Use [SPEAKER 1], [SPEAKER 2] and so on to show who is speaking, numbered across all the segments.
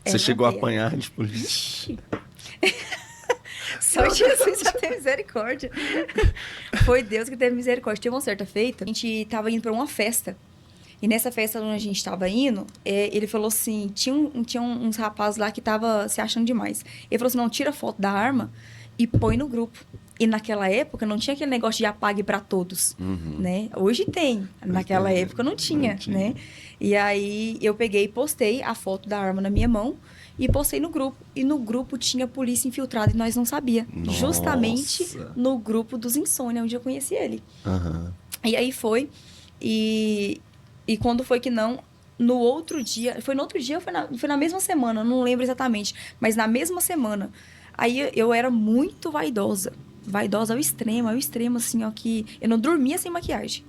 [SPEAKER 1] Você chegou a apanhar de polícia?
[SPEAKER 2] Só Jesus já teve misericórdia. Foi Deus que teve misericórdia. Teve uma certa feita, a gente tava indo pra uma festa. E nessa festa onde a gente tava indo, ele falou assim, tinha uns rapazes lá que tava se achando demais. Ele falou assim, não, tira foto da arma e põe no grupo. E naquela época não tinha aquele negócio de apague pra todos, né? Hoje tem, naquela época não tinha, né? E aí eu peguei e postei a foto da arma na minha mão e postei no grupo. E no grupo tinha polícia infiltrada e nós não sabia.
[SPEAKER 1] Nossa.
[SPEAKER 2] Justamente no grupo dos Insônia, onde eu conheci ele. E aí foi, e quando foi que não, no outro dia, foi no outro dia ou foi na mesma semana, não lembro exatamente, mas na mesma semana. Aí eu era muito vaidosa ao extremo, assim, ó, que eu não dormia sem maquiagem.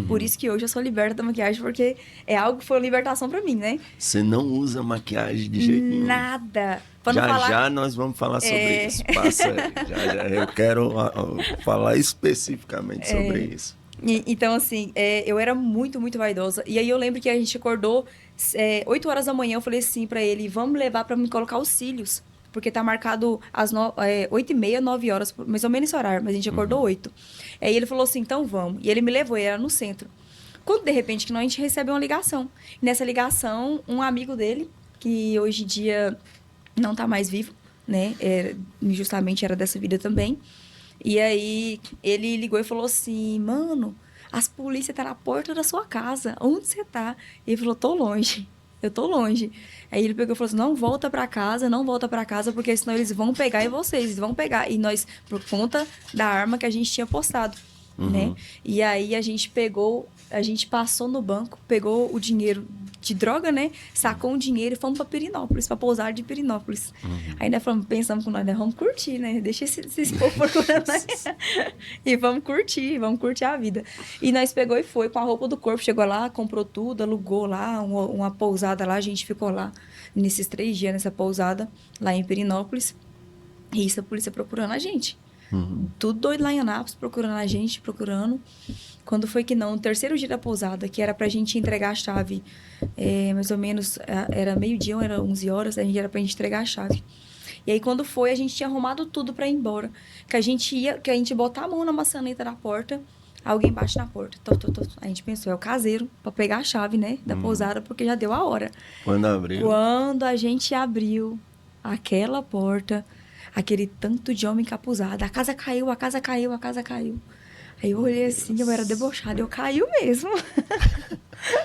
[SPEAKER 2] Por isso que hoje eu sou liberta da maquiagem, porque é algo que foi uma libertação pra mim, né?
[SPEAKER 1] Você não usa maquiagem de jeito nenhum?
[SPEAKER 2] Nada.
[SPEAKER 1] Já nós vamos falar sobre isso. Passa aí. Já. Eu quero falar especificamente sobre isso.
[SPEAKER 2] Então, assim, eu era muito, muito vaidosa. E aí eu lembro que a gente acordou 8 horas da manhã, eu falei assim pra ele, vamos levar pra me colocar os cílios. Porque tá marcado às 8h30, 9 horas, mais ou menos esse horário, mas a gente acordou 8. Aí ele falou assim, então vamos. E ele me levou, ele era no centro. Quando, de repente, que nós, a gente recebeu uma ligação. E nessa ligação, um amigo dele, que hoje em dia não tá mais vivo, né? Justamente era dessa vida também. E aí, ele ligou e falou assim, mano, as polícias tá na porta da sua casa. Onde você tá? E ele falou, tô longe. Eu tô longe. Aí ele pegou e falou assim, não volta pra casa, porque senão eles vão pegar eles vão pegar. E nós, por conta da arma que a gente tinha postado, né? E aí a gente passou no banco, pegou o dinheiro de droga, né? Sacou um dinheiro e fomos pra Pirinópolis, pra pousar de Pirinópolis. Aí nós pensamos com nós, né? Vamos curtir, né? Deixa esses povo procurando, né? E vamos curtir a vida. E nós pegou e foi com a roupa do corpo, chegou lá, comprou tudo, alugou lá, uma pousada lá, a gente ficou lá nesses 3 dias, nessa pousada, lá em Pirinópolis. E isso a polícia procurando a gente. Tudo doido lá em Anápolis, procurando a gente, Quando foi que não, no 3º dia da pousada, que era pra gente entregar a chave, mais ou menos, era meio-dia, ou era 11 horas, era pra gente entregar a chave. E aí, quando foi, a gente tinha arrumado tudo pra ir embora. Que a gente botar a mão na maçaneta da porta, alguém bate na porta. A gente pensou, é o caseiro, pra pegar a chave, né, da pousada, porque já deu a hora.
[SPEAKER 1] Quando abriu?
[SPEAKER 2] Quando a gente abriu aquela porta, aquele tanto de homem encapuzado, a casa caiu. Aí eu olhei assim, eu era debochada, eu caiu mesmo.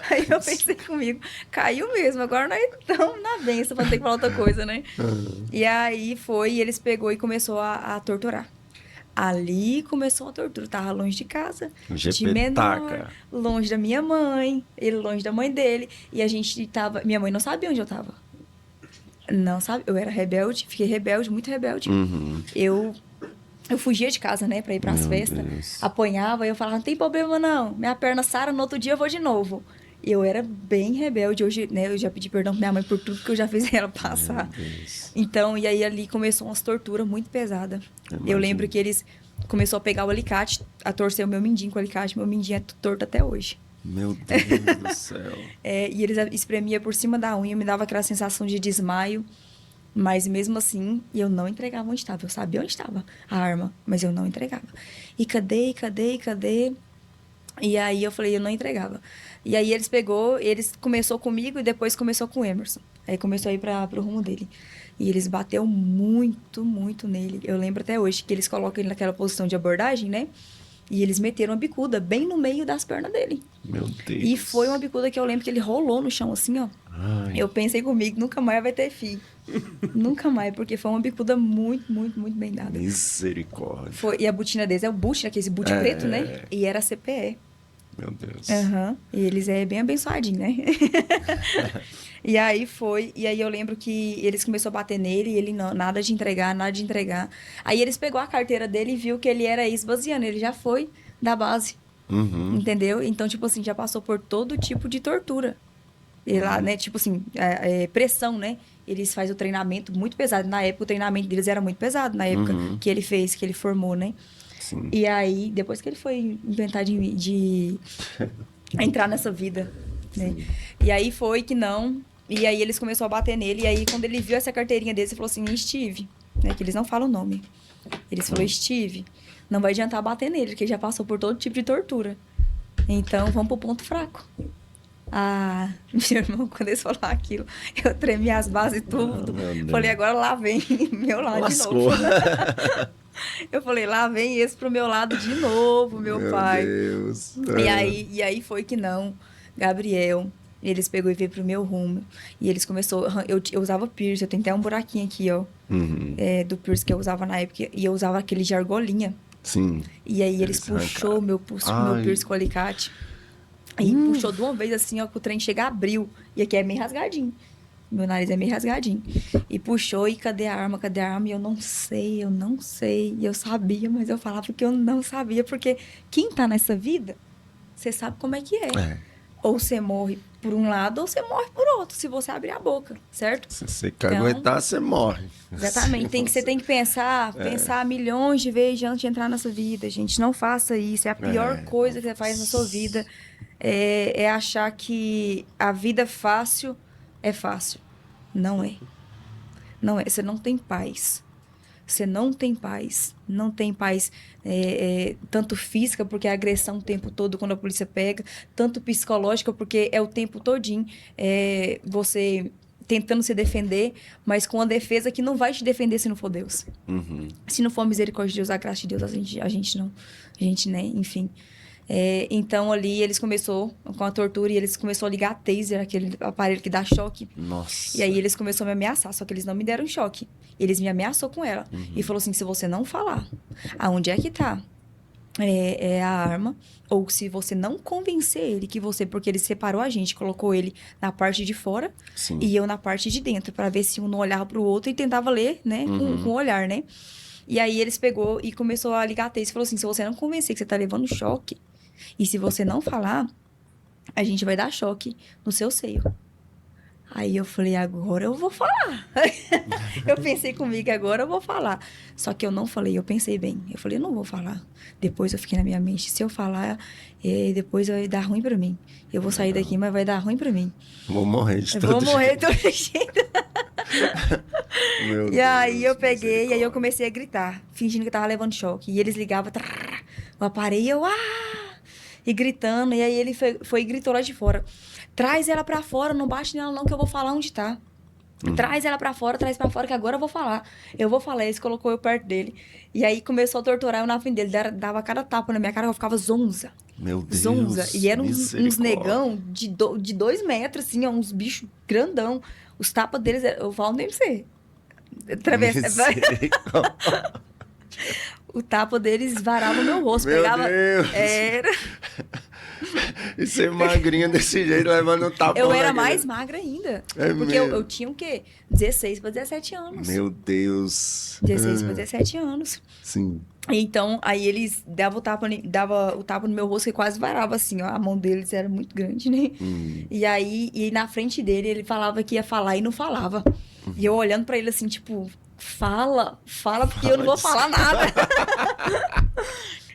[SPEAKER 2] Aí eu pensei comigo, caiu mesmo, agora nós estamos na benção pra ter que falar outra coisa, né? E aí e eles pegou e começou a torturar. Ali começou a tortura, tava longe de casa, de menor, longe da minha mãe, ele longe da mãe dele, e a gente tava, minha mãe não sabia onde eu tava. Não sabe, eu era rebelde, fiquei rebelde, muito rebelde. Eu fugia de casa, né, pra ir pras festas, apanhava, e eu falava, não tem problema não, minha perna sara, no outro dia eu vou de novo. Eu era bem rebelde, hoje, né, eu já pedi perdão pra minha mãe por tudo que eu já fiz ela passar. Então, e aí ali começou umas torturas muito pesadas. Eu lembro que eles começou a pegar o alicate, a torcer o meu mindinho com o alicate, meu mindinho é torto até hoje.
[SPEAKER 1] Meu Deus do céu.
[SPEAKER 2] E eles espremiam por cima da unha, me dava aquela sensação de desmaio. Mas mesmo assim, eu não entregava onde estava. Eu sabia onde estava a arma, mas eu não entregava. E cadê? E aí eu falei, eu não entregava. E aí eles começou comigo e depois começou com o Emerson. Aí começou a ir pro rumo dele. E eles bateu muito, muito nele. Eu lembro até hoje que eles colocam ele naquela posição de abordagem, né? E eles meteram uma bicuda bem no meio das pernas dele.
[SPEAKER 1] Meu Deus.
[SPEAKER 2] E foi uma bicuda que eu lembro que ele rolou no chão, assim, ó.
[SPEAKER 1] Ai.
[SPEAKER 2] Eu pensei comigo, nunca mais vai ter filho. Nunca mais, porque foi uma bicuda muito, muito, muito bem dada.
[SPEAKER 1] Misericórdia.
[SPEAKER 2] E a botina deles é o boot, aquele boot preto, né? E era CPE.
[SPEAKER 1] Meu Deus.
[SPEAKER 2] E eles bem abençoadinhos, né? E aí eu lembro que eles começaram a bater nele e ele nada de entregar. Aí eles pegou a carteira dele e viu que ele era ex-basiano, ele já foi da base. Entendeu? Então, tipo assim, já passou por todo tipo de tortura. E lá, né, tipo assim, pressão, né? Eles fazem o treinamento muito pesado. Na época, o treinamento deles era muito pesado, na época que ele fez, que ele formou, né?
[SPEAKER 1] Sim.
[SPEAKER 2] E aí, depois que ele foi inventar de entrar nessa vida, né? E aí foi que não... E aí eles começaram a bater nele. E aí, quando ele viu essa carteirinha dele, ele falou assim, Steve, né? Que eles não falam o nome. Eles falaram, Steve, não vai adiantar bater nele, porque ele já passou por todo tipo de tortura. Então, vamos pro ponto fraco. Ah, meu irmão, quando eles falaram aquilo, eu tremi as bases e tudo. Falei, agora lá vem meu lado
[SPEAKER 1] Lascou.
[SPEAKER 2] de novo. Eu falei, lá vem esse pro meu lado de novo, meu pai.
[SPEAKER 1] Deus.
[SPEAKER 2] E aí foi que não, Gabriel, eles pegou e veio pro meu rumo. E eles começou, eu usava piercing, eu tenho até um buraquinho aqui, ó, do piercing que eu usava na época. E eu usava aquele de argolinha.
[SPEAKER 1] Sim.
[SPEAKER 2] E aí eles puxou meu piercing com alicate. E puxou de uma vez assim, ó, que o trem chega abriu. E aqui é meio rasgadinho. Meu nariz é meio rasgadinho. E puxou, e cadê a arma? Cadê a arma? E eu não sei. E eu sabia, mas eu falava que eu não sabia. Porque quem tá nessa vida, você sabe como é que é. Ou você morre por um lado, ou você morre por outro, se você abrir a boca, certo?
[SPEAKER 1] Se você aguentar, você morre.
[SPEAKER 2] Exatamente. Você tem que pensar milhões de vezes antes de entrar nessa vida, gente. Não faça isso. É a pior coisa que você faz na sua vida. É achar que a vida fácil é fácil. Não é. Não é. Você não tem paz. Você não tem paz. Não tem paz tanto física, porque é agressão o tempo todo quando a polícia pega, tanto psicológica, porque é o tempo todinho você tentando se defender, mas com a defesa que não vai te defender se não for Deus. Se não for a misericórdia de Deus, a graça de Deus, a gente não. A gente, né? Enfim. Então, ali, eles começaram com a tortura e eles começaram a ligar a taser, aquele aparelho que dá choque.
[SPEAKER 1] Nossa.
[SPEAKER 2] E aí, eles começaram a me ameaçar, só que eles não me deram choque. Eles me ameaçou com ela. E falou assim, se você não falar aonde é que tá a arma, ou se você não convencer ele que você... Porque ele separou a gente, colocou ele na parte de fora. Sim. E eu na parte de dentro, para ver se um não olhava pro outro e tentava ler, né, com o olhar, né? E aí, eles pegou e começou a ligar a taser e falou assim, se você não convencer que você tá levando choque, e se você não falar, a gente vai dar choque no seu seio. Aí eu falei, agora eu vou falar. Eu pensei comigo, agora eu vou falar. Só que eu não falei, eu pensei bem. Eu falei, eu não vou falar. Depois eu fiquei na minha mente, se eu falar, depois vai dar ruim pra mim. Eu vou sair daqui, mas vai dar ruim pra mim.
[SPEAKER 1] Vou morrer de todo jeito.
[SPEAKER 2] Vou morrer de todo jeito. E aí eu peguei, e aí eu comecei a gritar, fingindo que eu tava levando choque. E eles ligavam, o aparelho, e gritando, e aí ele foi e gritou lá de fora. Traz ela pra fora, não bate nela não, que eu vou falar onde tá. Traz ela pra fora, traz pra fora, que agora eu vou falar. Eu vou falar, eles colocou eu perto dele. E aí começou a torturar eu na frente dele, dava cada tapa na minha cara, eu ficava zonza.
[SPEAKER 1] Meu Deus.
[SPEAKER 2] Zonza. E eram uns negão de 2 metros, assim, ó, uns bichos grandão. Os tapas deles, eu falo nem pra você. O tapa deles varava o meu rosto.
[SPEAKER 1] Meu
[SPEAKER 2] pegava.
[SPEAKER 1] Deus.
[SPEAKER 2] Era.
[SPEAKER 1] E ser magrinha desse jeito, levando um tapa.
[SPEAKER 2] Eu era mais magra ainda. Porque eu tinha o quê? 16 para 17 anos.
[SPEAKER 1] Meu Deus.
[SPEAKER 2] 16 para 17 anos.
[SPEAKER 1] Sim.
[SPEAKER 2] Então, aí eles davam o tapa no meu rosto, que quase varava, assim, ó. A mão deles era muito grande, né? E aí, na frente dele, ele falava que ia falar e não falava. E eu olhando pra ele, assim, tipo... Fala, porque eu não vou falar nada.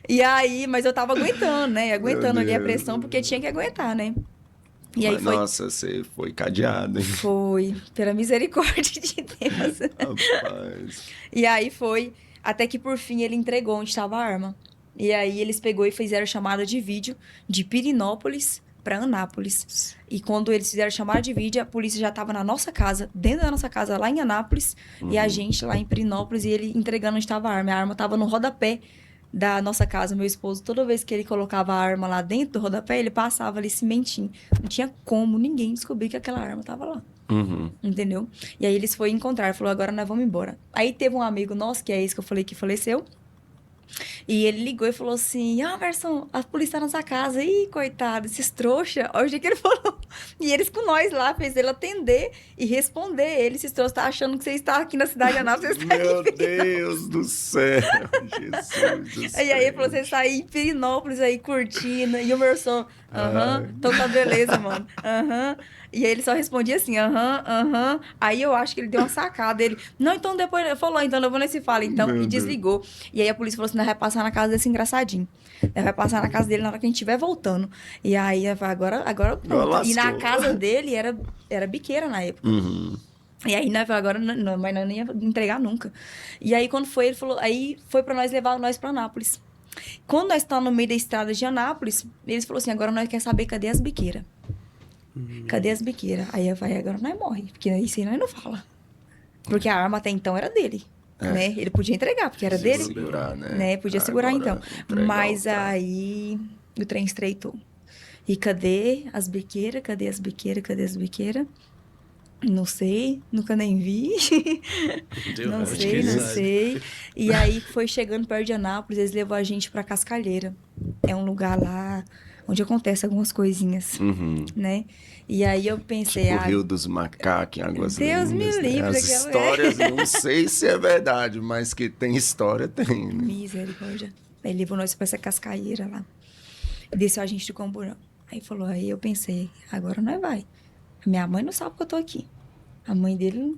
[SPEAKER 2] E aí, mas eu tava aguentando, né? Aguentando ali a pressão, porque tinha que aguentar, né? E aí
[SPEAKER 1] Nossa, você foi cadeado, hein?
[SPEAKER 2] Foi, pela misericórdia de Deus.
[SPEAKER 1] Rapaz.
[SPEAKER 2] E aí foi, até que por fim ele entregou onde estava a arma. E aí eles pegou e fizeram chamada de vídeo de Pirinópolis para Anápolis. E quando eles fizeram chamada de vídeo, a polícia já estava na nossa casa, dentro da nossa casa, lá em Anápolis, e a gente lá em Pirinópolis, e ele entregando onde estava a arma. A arma estava no rodapé da nossa casa. Meu esposo, toda vez que ele colocava a arma lá dentro do rodapé, ele passava ali cimentinho. Não tinha como ninguém descobrir que aquela arma estava lá. Entendeu? E aí eles foram encontrar, falou, agora nós vamos embora. Aí teve um amigo nosso, que é esse que eu falei que faleceu, e ele ligou e falou assim, Garçom, a polícia tá na sua casa. Ih, coitado, esses trouxa. Olha o jeito que ele falou. E eles com nós lá, fez ele atender e responder. Ele, esses trouxas, tá achando que você está aqui na cidade de Anápolis.
[SPEAKER 1] Meu Deus do céu, Jesus do céu.
[SPEAKER 2] E aí ele falou, você está aí em Pirinópolis aí, curtindo. E o meu som, então tá beleza, mano. E aí ele só respondia assim, aham. Aí eu acho que ele deu uma sacada. Ele, não, então depois... Ele falou, então depois nesse fala, então.
[SPEAKER 1] Meu
[SPEAKER 2] E
[SPEAKER 1] Deus.
[SPEAKER 2] desligou. E aí a polícia falou assim, nós vai passar na casa desse engraçadinho. Nós vai passar na casa dele na hora que a gente estiver voltando. E aí, eu falei, agora pronto. E na
[SPEAKER 1] lascou.
[SPEAKER 2] casa dele era biqueira na época.
[SPEAKER 1] Uhum.
[SPEAKER 2] E aí, né, agora não, mas não ia entregar nunca. E aí, quando foi, ele falou, aí foi pra nós levar nós pra Anápolis. Quando nós estávamos no meio da estrada de Anápolis, eles falaram assim, agora nós queremos saber cadê as biqueiras. Cadê as biqueiras? Aí eu falei, agora nós morre, porque isso aí nós não fala. Porque a arma até então era dele, né? Ele podia entregar, porque era dele.
[SPEAKER 1] Segurar, né?
[SPEAKER 2] Podia segurar
[SPEAKER 1] Agora,
[SPEAKER 2] então.
[SPEAKER 1] entregar
[SPEAKER 2] Mas
[SPEAKER 1] o trem.
[SPEAKER 2] aí o trem estreitou. E cadê as biqueiras? Cadê as biqueiras? Cadê as biqueiras? Não sei, nunca nem vi. Não sei. E aí foi chegando perto de Anápolis, eles levaram a gente pra Cascalheira. É um lugar lá onde acontece algumas coisinhas,
[SPEAKER 1] Uhum.
[SPEAKER 2] né? E aí eu pensei,
[SPEAKER 1] Tipo o Rio dos Macacos, em Águas
[SPEAKER 2] Deus me
[SPEAKER 1] Lindas, né?
[SPEAKER 2] livre,
[SPEAKER 1] As
[SPEAKER 2] aquela-
[SPEAKER 1] histórias, não sei se é verdade, mas que tem história, tem. Né?
[SPEAKER 2] misericórdia. Aí levou nós pra essa cascaeira lá. Desceu a gente do Camburão. Aí eu pensei, agora nós vai. Minha mãe não sabe que eu tô aqui. A mãe dele,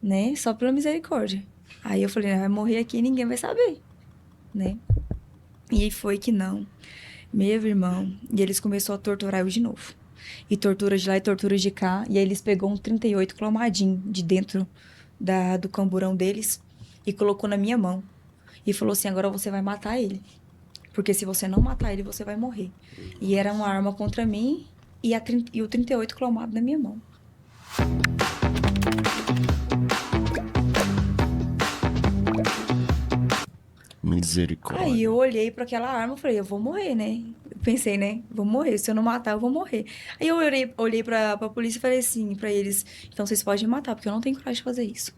[SPEAKER 2] né, só pela misericórdia. Aí eu falei, vai morrer aqui e ninguém vai saber, né? E aí foi que não. Meu irmão, e eles começaram a torturar eu de novo. E tortura de lá e tortura de cá. E aí eles pegou um 38 clomadinho de dentro do camburão deles e colocou na minha mão. E falou assim, agora você vai matar ele. Porque se você não matar ele, você vai morrer. E era uma arma contra mim e o 38 clomado na minha mão.
[SPEAKER 1] Misericórdia.
[SPEAKER 2] Aí eu olhei para aquela arma e falei, eu vou morrer, né? Pensei, né? Vou morrer. Se eu não matar, eu vou morrer. Aí eu olhei pra polícia e falei assim pra eles, então vocês podem me matar, porque eu não tenho coragem de fazer isso.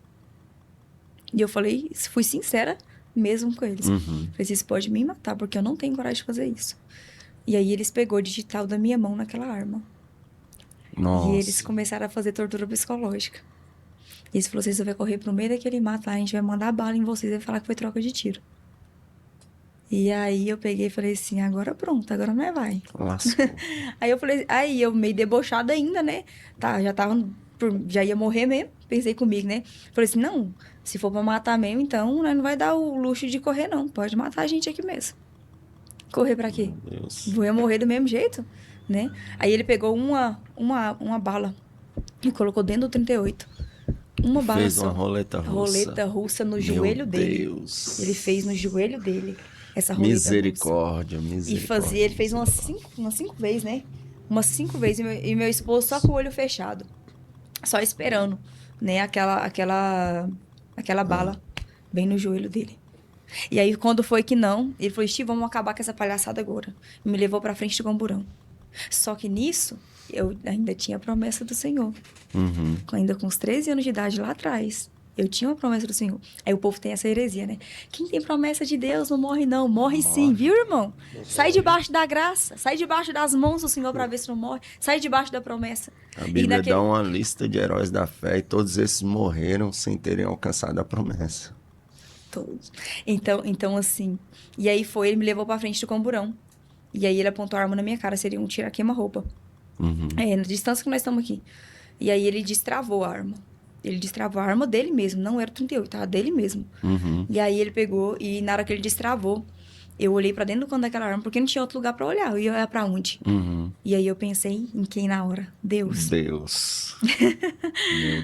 [SPEAKER 2] E eu falei, fui sincera mesmo com eles.
[SPEAKER 1] Uhum.
[SPEAKER 2] Falei, vocês podem me matar, porque eu não tenho coragem de fazer isso. E aí eles pegou o digital da minha mão naquela arma.
[SPEAKER 1] Nossa.
[SPEAKER 2] E eles começaram a fazer tortura psicológica. E eles falaram, você vai correr pro meio daquele mato lá, a gente vai mandar bala em vocês e vai falar que foi troca de tiro. E aí eu peguei e falei assim, agora pronto, agora não é vai.
[SPEAKER 1] Lascou.
[SPEAKER 2] Aí eu meio debochada ainda, né? Tá, já ia morrer mesmo, pensei comigo, né? Falei assim, não, se for pra matar mesmo, então, né, não vai dar o luxo de correr, não. Pode matar a gente aqui mesmo. Correr pra quê?
[SPEAKER 1] Meu Deus.
[SPEAKER 2] Vou ia morrer do mesmo jeito, né? Aí ele pegou uma bala e colocou dentro do 38. Uma bala
[SPEAKER 1] Fez
[SPEAKER 2] só.
[SPEAKER 1] uma roleta russa.
[SPEAKER 2] Roleta russa no
[SPEAKER 1] Meu
[SPEAKER 2] joelho dele.
[SPEAKER 1] Deus.
[SPEAKER 2] Ele fez no joelho dele essa roleta russa.
[SPEAKER 1] Misericórdia, misericórdia.
[SPEAKER 2] Ele fez umas cinco vezes, né? Umas 5 vezes. E meu esposo só com o olho fechado. Só esperando, né? Aquela bala bem no joelho dele. E aí, quando foi que não, ele falou, Steve, vamos acabar com essa palhaçada agora. E me levou pra frente do camburão. Só que nisso, eu ainda tinha a promessa do Senhor.
[SPEAKER 1] Uhum.
[SPEAKER 2] Ainda com uns 13 anos de idade lá atrás. Eu tinha uma promessa do Senhor. Aí o povo tem essa heresia, né? Quem tem promessa de Deus não morre, não. Morre sim, viu, irmão? Sai debaixo da graça. Sai debaixo das mãos do Senhor pra ver se não morre. Sai debaixo da promessa.
[SPEAKER 1] A Bíblia dá uma lista de heróis da fé e todos esses morreram sem terem alcançado a promessa.
[SPEAKER 2] Todos. Então, assim... E aí ele me levou pra frente do camburão. E aí ele apontou a arma na minha cara. Seria um tiro a queima-roupa.
[SPEAKER 1] Uhum.
[SPEAKER 2] Na distância que nós estamos aqui. E aí ele destravou a arma. Ele destravou a arma dele mesmo. Não era 38, tava dele mesmo.
[SPEAKER 1] Uhum.
[SPEAKER 2] E aí ele pegou e na hora que ele destravou, eu olhei pra dentro do canto daquela arma, porque não tinha outro lugar pra olhar. Eu ia olhar pra onde?
[SPEAKER 1] Uhum.
[SPEAKER 2] E aí eu pensei em quem na hora? Deus.
[SPEAKER 1] Meu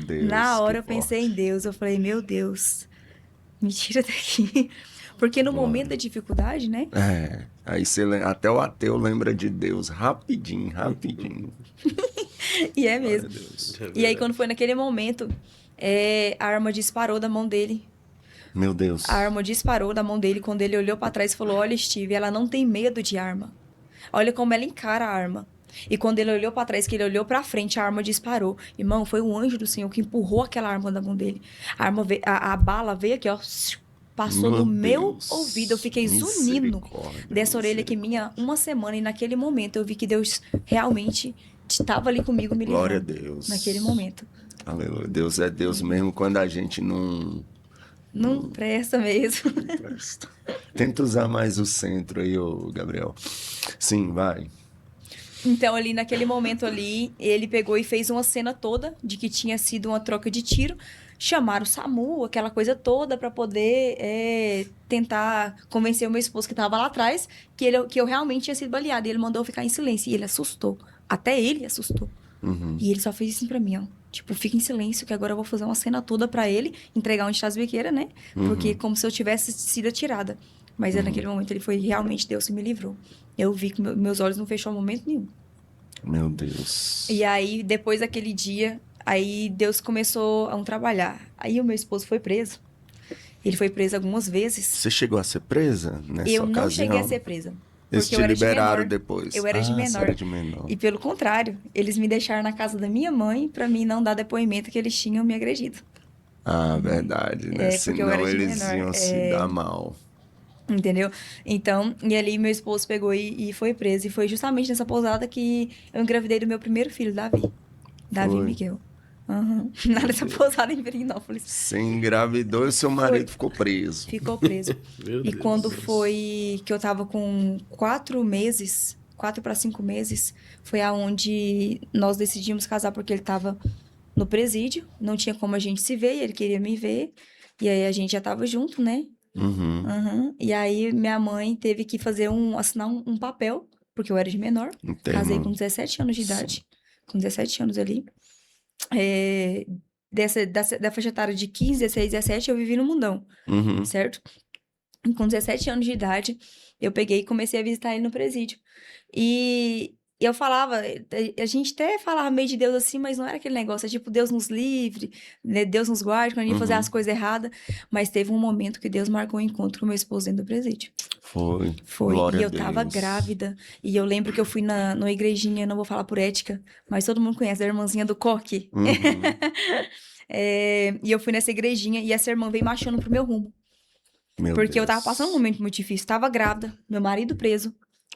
[SPEAKER 1] Deus.
[SPEAKER 2] Na hora eu
[SPEAKER 1] que forte.
[SPEAKER 2] pensei em Deus. Eu falei, meu Deus, me tira daqui. Porque no momento da dificuldade, né?
[SPEAKER 1] Aí até o ateu lembra de Deus rapidinho.
[SPEAKER 2] E é mesmo.
[SPEAKER 1] Deus.
[SPEAKER 2] E aí quando foi naquele momento, a arma disparou da mão dele.
[SPEAKER 1] Meu Deus.
[SPEAKER 2] A arma disparou da mão dele quando ele olhou pra trás e falou, olha, Steve, ela não tem medo de arma. Olha como ela encara a arma. E quando ele olhou pra trás, que ele olhou pra frente, a arma disparou. Irmão, foi o anjo do Senhor que empurrou aquela arma da mão dele. A bala veio aqui, ó, passou no meu ouvido. Eu fiquei zunindo dessa orelha que minha uma semana. E naquele momento eu vi que Deus realmente estava ali comigo me livrando.
[SPEAKER 1] Glória a Deus.
[SPEAKER 2] Naquele momento.
[SPEAKER 1] Aleluia. Deus é Deus mesmo quando a gente não
[SPEAKER 2] presta mesmo.
[SPEAKER 1] presta. Tenta usar mais o centro aí, ô Gabriel. Sim, vai.
[SPEAKER 2] Então, ali naquele momento ali, ele pegou e fez uma cena toda de que tinha sido uma troca de tiro. Chamaram o SAMU, aquela coisa toda, pra poder tentar convencer o meu esposo que tava lá atrás que eu realmente tinha sido baleada. E ele mandou eu ficar em silêncio. E ele assustou. Até ele assustou. E ele só fez assim pra mim, ó. Tipo, fica em silêncio, que agora eu vou fazer uma cena toda pra ele, entregar onde tá as biqueiras, né? Porque como se eu tivesse sido atirada. Mas naquele momento ele foi realmente Deus que me livrou. Eu vi que meus olhos não fechou em momento nenhum.
[SPEAKER 1] Meu Deus.
[SPEAKER 2] E aí, depois daquele dia, aí Deus começou a trabalhar. Aí o meu esposo foi preso. Ele foi preso algumas vezes.
[SPEAKER 1] Você chegou a ser presa nessa
[SPEAKER 2] Eu
[SPEAKER 1] ocasião?
[SPEAKER 2] não cheguei a ser presa.
[SPEAKER 1] Eles
[SPEAKER 2] Porque
[SPEAKER 1] te liberaram depois?
[SPEAKER 2] Eu era de menor.
[SPEAKER 1] Você era de menor.
[SPEAKER 2] E pelo contrário, eles me deixaram na casa da minha mãe pra mim não dar depoimento que eles tinham me agredido.
[SPEAKER 1] Ah, verdade, né?
[SPEAKER 2] Porque eu era
[SPEAKER 1] Senão
[SPEAKER 2] de
[SPEAKER 1] eles
[SPEAKER 2] menor.
[SPEAKER 1] iam se dar mal.
[SPEAKER 2] Entendeu? Então, e ali meu esposo pegou e foi preso. E foi justamente nessa pousada que eu engravidei do meu primeiro filho, Davi. Davi
[SPEAKER 1] Foi.
[SPEAKER 2] Miguel. Lá nessa pousada em Perinópolis.
[SPEAKER 1] Você engravidou e seu marido ficou preso.
[SPEAKER 2] Ficou preso.
[SPEAKER 3] Meu
[SPEAKER 2] E
[SPEAKER 3] Deus.
[SPEAKER 2] quando foi que eu tava com 4 meses, 4 para 5 meses, foi aonde nós decidimos casar, porque ele tava no presídio, não tinha como a gente se ver, e ele queria me ver. E aí a gente já tava junto, né? E aí minha mãe teve que assinar um papel, porque eu era de menor. Casei com 17 anos de idade. Com 17 anos ali. Da faixa etária de 15, 16, 17, eu vivi no mundão, certo? E com 17 anos de idade, eu peguei e comecei a visitar ele no presídio. E eu falava, a gente até falava meio de Deus assim, mas não era aquele negócio, é tipo, Deus nos livre, né? Deus nos guarde, quando a gente ia fazer as coisas erradas. Mas teve um momento que Deus marcou um encontro com meu esposo dentro do presídio.
[SPEAKER 1] Foi.
[SPEAKER 2] E eu tava grávida. E eu lembro que eu fui numa igrejinha, não vou falar por ética, mas todo mundo conhece, a irmãzinha do Coque. E eu fui nessa igrejinha e essa irmã veio marchando pro meu rumo. Porque eu tava passando um momento muito difícil. Tava grávida, meu marido preso,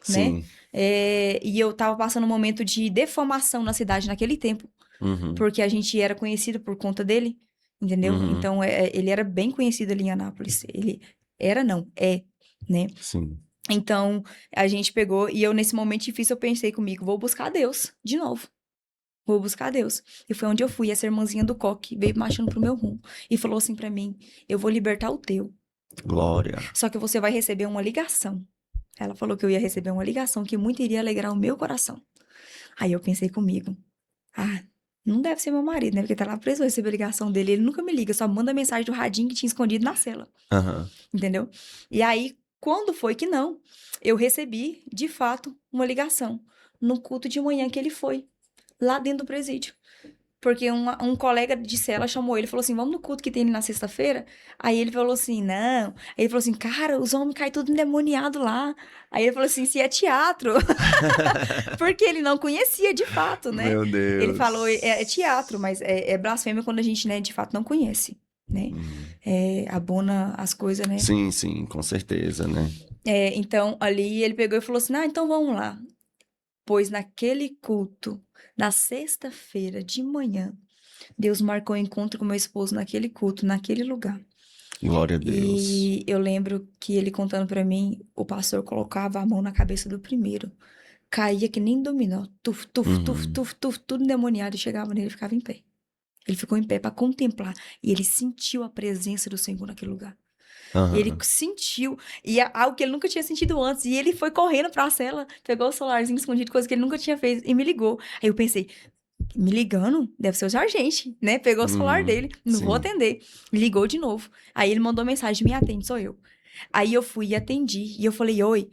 [SPEAKER 2] né? E eu tava passando um momento de defamação na cidade naquele tempo. Porque a gente era conhecido por conta dele, entendeu? Então, ele era bem conhecido ali em Anápolis. Ele era, não, né?
[SPEAKER 1] Sim.
[SPEAKER 2] Então, a gente pegou, e eu, nesse momento difícil, eu pensei comigo, vou buscar Deus, de novo. Vou buscar Deus. E foi onde eu fui, essa irmãzinha do Coque veio marchando pro meu rumo. E falou assim pra mim, eu vou libertar o teu.
[SPEAKER 1] Glória.
[SPEAKER 2] Só que você vai receber uma ligação. Ela falou que eu ia receber uma ligação que muito iria alegrar o meu coração. Aí eu pensei comigo, não deve ser meu marido, né? Porque tá lá preso, eu recebi a ligação dele. Ele nunca me liga, só manda mensagem do radinho que tinha escondido na cela. Entendeu? E aí, quando foi que não, eu recebi, de fato, uma ligação. No culto de manhã que ele foi, lá dentro do presídio. Porque um colega de cela chamou ele e falou assim, vamos no culto que tem na sexta-feira? Aí ele falou assim, não. Aí ele falou assim, cara, os homens caem tudo endemoniado lá. Aí ele falou assim, se é teatro. Porque ele não conhecia de fato, né?
[SPEAKER 1] Meu Deus.
[SPEAKER 2] Ele falou, é teatro, mas é blasfêmia quando a gente, né, de fato não conhece, né? Abona as coisas, né?
[SPEAKER 1] Sim, com certeza, né?
[SPEAKER 2] Então, ali ele pegou e falou assim, então vamos lá. Pois naquele culto, na sexta-feira de manhã, Deus marcou o encontro com meu esposo naquele culto, naquele lugar.
[SPEAKER 1] Glória a Deus.
[SPEAKER 2] E eu lembro que ele contando pra mim, o pastor colocava a mão na cabeça do primeiro. Caía que nem dominó. Tuf, tudo endemoniado. E chegava nele e ficava em pé. Ele ficou em pé pra contemplar. E ele sentiu a presença do Senhor naquele lugar. Ele sentiu, e algo que ele nunca tinha sentido antes, e ele foi correndo pra cela, pegou o celularzinho escondido, coisa que ele nunca tinha feito, e me ligou. Aí eu pensei, me ligando? Deve ser o Sargente, né? Pegou o celular dele, não vou atender. Ligou de novo. Aí ele mandou mensagem, me atende, sou eu. Aí eu fui e atendi, e eu falei, oi.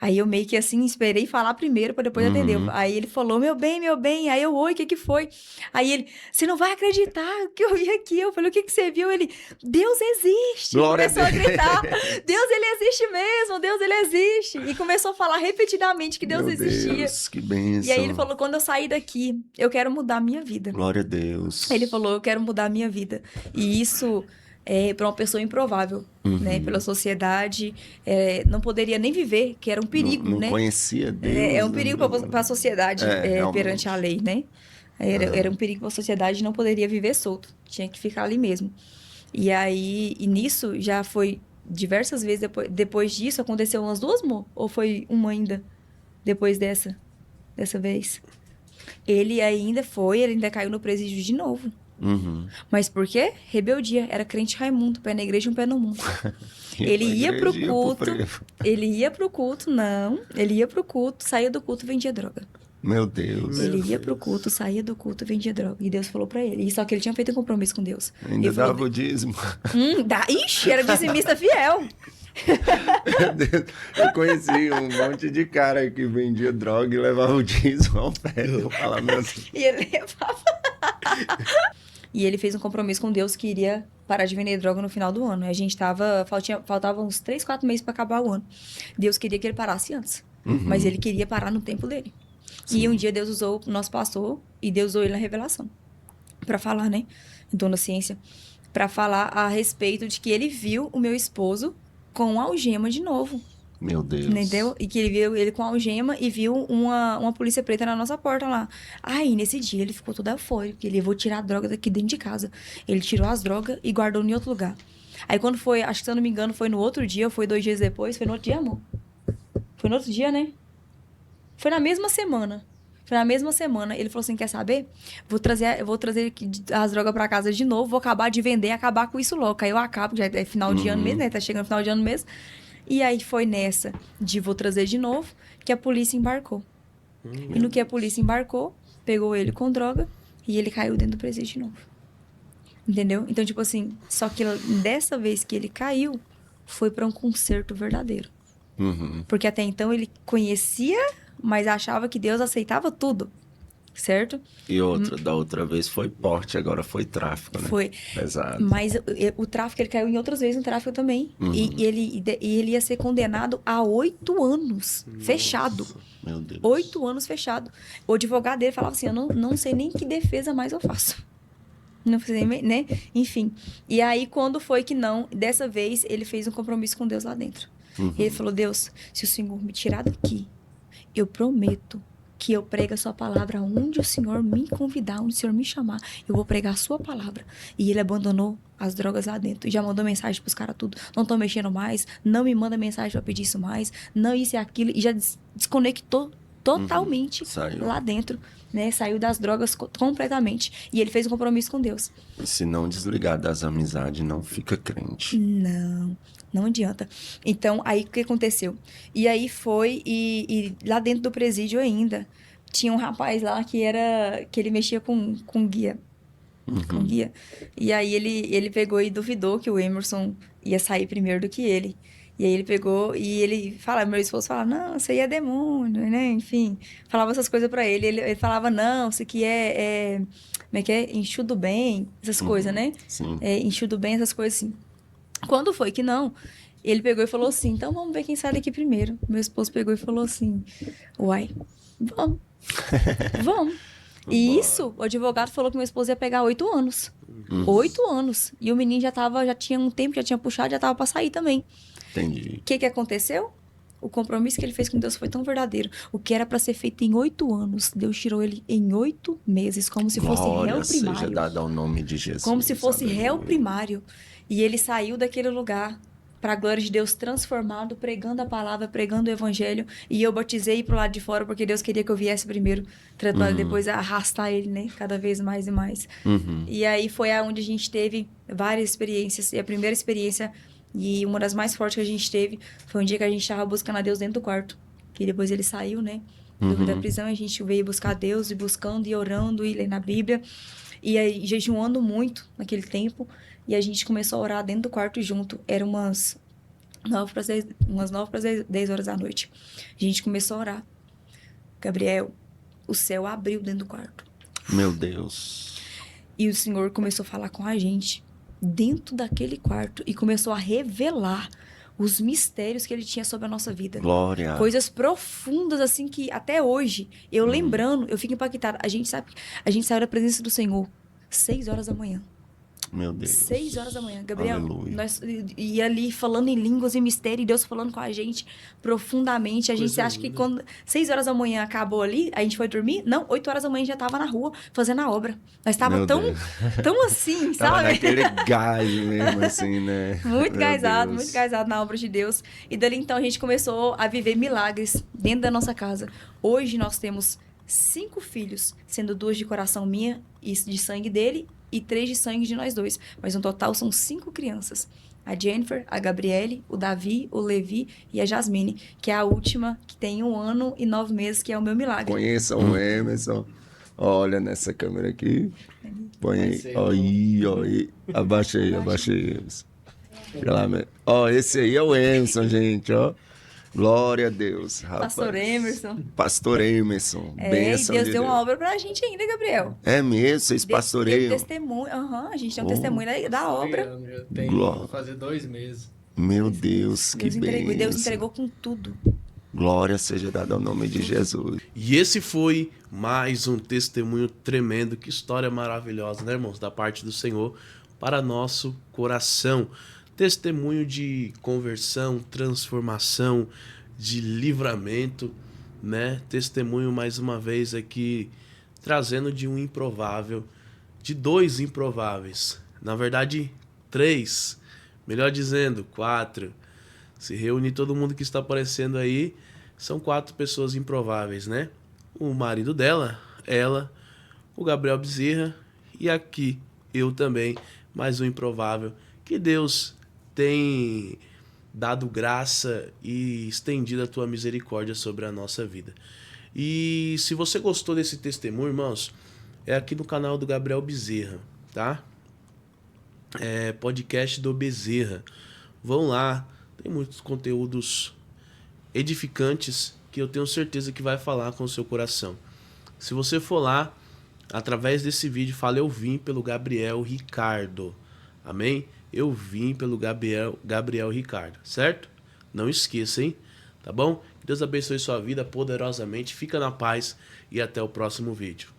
[SPEAKER 2] Aí eu meio que assim, esperei falar primeiro pra depois atender. Aí ele falou, meu bem. Aí eu, oi, o que foi? Aí ele, você não vai acreditar que eu vi aqui. Eu falei, o que você viu? Ele, Deus existe.
[SPEAKER 1] Glória
[SPEAKER 2] começou a gritar, Deus, ele existe mesmo, Deus, ele existe. E começou a falar repetidamente que Deus existia.
[SPEAKER 1] Deus, que bênção.
[SPEAKER 2] E aí ele falou, quando eu sair daqui, eu quero mudar a minha vida.
[SPEAKER 1] Glória a Deus.
[SPEAKER 2] Ele falou, eu quero mudar a minha vida. E isso... para uma pessoa improvável, né? Pela sociedade, não poderia nem viver, que era um perigo,
[SPEAKER 1] não
[SPEAKER 2] né?
[SPEAKER 1] Não conhecia Deus.
[SPEAKER 2] É um perigo para a sociedade perante a lei, né? Era um perigo para a sociedade, não poderia viver solto, tinha que ficar ali mesmo. E aí, nisso já foi diversas vezes, depois disso, aconteceu umas duas, ou foi uma ainda, depois dessa dessa vez. Ele ainda caiu no presídio de novo. Mas por quê? Rebeldia. Era crente Raimundo, pé na igreja, um pé no mundo. Ele ia pro culto, ele ia pro culto, saía do culto, vendia droga.
[SPEAKER 1] Meu Deus.
[SPEAKER 2] Ele ia pro culto, saía do culto, vendia droga. E Deus falou pra ele. Só que ele tinha feito um compromisso com Deus.
[SPEAKER 1] Ainda dava o dízimo.
[SPEAKER 2] Ixi, era dizimista fiel.
[SPEAKER 1] Meu Deus, eu conheci um monte de cara que vendia droga e levava o dízimo ao pé. Eu falava, meu Deus.
[SPEAKER 2] E ele levava. E ele fez um compromisso com Deus que iria parar de vender droga no final do ano. A gente faltava uns 3, 4 meses pra acabar o ano. Deus queria que ele parasse antes. Mas ele queria parar no tempo dele. Sim. E um dia Deus usou o nosso pastor e Deus usou ele na revelação. Pra falar, né? Dona Ciência. Pra falar a respeito de que ele viu o meu esposo com algema de novo.
[SPEAKER 1] Meu Deus.
[SPEAKER 2] Entendeu? E que ele viu ele com algema e viu uma polícia preta na nossa porta lá. Aí, nesse dia, ele ficou todo eufórico. Ele levou tirar a droga daqui dentro de casa. Ele tirou as drogas e guardou em outro lugar. Aí, quando foi, acho que se eu não me engano, foi no outro dia, ou foi 2 dias depois. Foi no outro dia, amor? Foi no outro dia, né? Foi na mesma semana. Ele falou assim, quer saber? Eu vou trazer as drogas pra casa de novo, vou acabar de vender e acabar com isso logo. Aí eu acabo, já é final de ano mesmo, né? Tá chegando final de ano mesmo. E aí foi nessa de vou trazer de novo que a polícia embarcou. E no que a polícia embarcou, pegou ele com droga e ele caiu dentro do presídio de novo. Entendeu? Então, tipo assim, só que dessa vez que ele caiu, foi pra um conserto verdadeiro. Porque até então ele conhecia, mas achava que Deus aceitava tudo. Certo?
[SPEAKER 1] E da outra vez foi porte, agora foi tráfico, né?
[SPEAKER 2] Foi.
[SPEAKER 1] Pesado.
[SPEAKER 2] Mas o tráfico, ele caiu em outras vezes no tráfico também. E ele ia ser condenado a 8 anos fechado.
[SPEAKER 1] Meu Deus.
[SPEAKER 2] 8 anos fechado. O advogado dele falava assim, eu não sei nem que defesa mais eu faço. Não sei, né? Enfim. E aí, quando foi que não, dessa vez, ele fez um compromisso com Deus lá dentro. Ele falou, Deus, se o Senhor me tirar daqui, eu prometo que eu prego a sua palavra onde o Senhor me convidar, onde o Senhor me chamar. Eu vou pregar a sua palavra. E ele abandonou as drogas lá dentro. E já mandou mensagem pros caras tudo. Não tô mexendo mais. Não me manda mensagem pra pedir isso mais. Não isso e aquilo. E já desconectou totalmente lá dentro. Né? Saiu das drogas completamente. E ele fez um compromisso com Deus.
[SPEAKER 1] E se não desligar das amizades, não fica crente.
[SPEAKER 2] Não adianta. Então, aí o que aconteceu? E aí foi, e lá dentro do presídio ainda, tinha um rapaz lá que ele mexia com guia. Com guia. E aí ele pegou e duvidou que o Emerson ia sair primeiro do que ele. E aí ele pegou e ele fala, meu esposo fala, não, isso aí é demônio, né? Enfim, falava essas coisas pra ele. Ele falava, não, isso aqui como é que é? Enxudo bem, essas coisas, né?
[SPEAKER 1] Sim.
[SPEAKER 2] Enxudo bem, essas coisas assim. Quando foi que não, ele pegou e falou assim, então vamos ver quem sai daqui primeiro. Meu esposo pegou e falou assim, uai, vamos. E isso, o advogado falou que meu esposo ia pegar 8 anos. 8 anos. E o menino já tinha um tempo, já tinha puxado, já tava pra sair também.
[SPEAKER 1] Entendi.
[SPEAKER 2] O que aconteceu? O compromisso que ele fez com Deus foi tão verdadeiro. O que era para ser feito em 8 anos, Deus tirou ele em 8 meses, como se fosse réu primário.
[SPEAKER 1] Seja dado ao nome de Jesus.
[SPEAKER 2] Como se fosse réu primário. E ele saiu daquele lugar para a glória de Deus, transformado, pregando a palavra, pregando o evangelho. E eu batizei pro lado de fora, porque Deus queria que eu viesse primeiro, para depois arrastar ele, né? Cada vez mais e mais. E aí foi onde a gente teve várias experiências. E a primeira experiência, e uma das mais fortes que a gente teve, foi um dia que a gente estava buscando a Deus dentro do quarto. Que depois ele saiu, né? Da prisão, a gente veio buscar Deus, e buscando, e orando, e lendo a Bíblia. E aí, jejuando muito naquele tempo. E a gente começou a orar dentro do quarto junto. Era umas 9 para 10 horas da noite. A gente começou a orar. Gabriel, o céu abriu dentro do quarto.
[SPEAKER 1] Meu Deus.
[SPEAKER 2] E o Senhor começou a falar com a gente dentro daquele quarto. E começou a revelar os mistérios que ele tinha sobre a nossa vida.
[SPEAKER 1] Glória.
[SPEAKER 2] Coisas profundas, assim, que até hoje, eu lembrando, eu fico impactada. A gente saiu da presença do Senhor 6 horas da manhã.
[SPEAKER 1] Meu Deus.
[SPEAKER 2] 6 horas da manhã, Gabriel.
[SPEAKER 1] Aleluia.
[SPEAKER 2] Nós ia ali falando em línguas e mistério, e Deus falando com a gente profundamente. A gente acha que quando 6 horas da manhã acabou ali, a gente foi dormir? Não, 8 horas da manhã já tava na rua fazendo a obra. Nós tava tão assim,
[SPEAKER 1] tava
[SPEAKER 2] sabe?
[SPEAKER 1] naquele gás mesmo, assim, né?
[SPEAKER 2] Muito gásado na obra de Deus. E dali então a gente começou a viver milagres dentro da nossa casa. Hoje nós temos 5 filhos, sendo 2 de coração minha e de sangue dele e 3 de sangue de nós dois. Mas no total são 5 crianças. A Jennifer, a Gabriele, o Davi, o Levi e a Jasmine, que é a última, que tem 1 ano e 9 meses, que é o meu milagre.
[SPEAKER 1] Conheçam o Emerson. Olha nessa câmera aqui. Põe aí. Aí. Abaixa aí, Emerson. Ó, esse aí é o Emerson, gente, ó. Glória a Deus, rapaz. Pastor Emerson. Bênção
[SPEAKER 2] Deus
[SPEAKER 1] de
[SPEAKER 2] deu
[SPEAKER 1] Deus.
[SPEAKER 2] uma obra pra gente ainda, Gabriel.
[SPEAKER 1] É mesmo? Vocês pastoreiam?
[SPEAKER 2] Deu testemunho. A gente tem um testemunho da obra.
[SPEAKER 3] Tem que fazer 2 meses.
[SPEAKER 1] Meu Deus, que bênção.
[SPEAKER 2] Deus entregou com tudo.
[SPEAKER 1] Glória seja dada ao nome de Jesus.
[SPEAKER 4] E esse foi mais um testemunho tremendo. Que história maravilhosa, né, irmãos? Da parte do Senhor para nosso coração. Testemunho de conversão, transformação, de livramento, né? Testemunho, mais uma vez, aqui, trazendo de um improvável, de 2 improváveis. Na verdade, 3, melhor dizendo, 4. Se reunir todo mundo que está aparecendo aí, são 4 pessoas improváveis, né? O marido dela, ela, o Gabriel Bezerra e aqui, eu também, mais um improvável, que Deus tem dado graça e estendido a tua misericórdia sobre a nossa vida. E se você gostou desse testemunho, irmãos, é aqui no canal do Gabriel Bezerra, tá? É podcast do Bezerra. Vão lá, tem muitos conteúdos edificantes que eu tenho certeza que vai falar com o seu coração. Se você for lá, através desse vídeo, fala: eu vim pelo Gabriel Ricardo. Amém? Eu vim pelo Gabriel Ricardo, certo? Não esqueça, hein? Tá bom? Deus abençoe sua vida poderosamente. Fica na paz e até o próximo vídeo.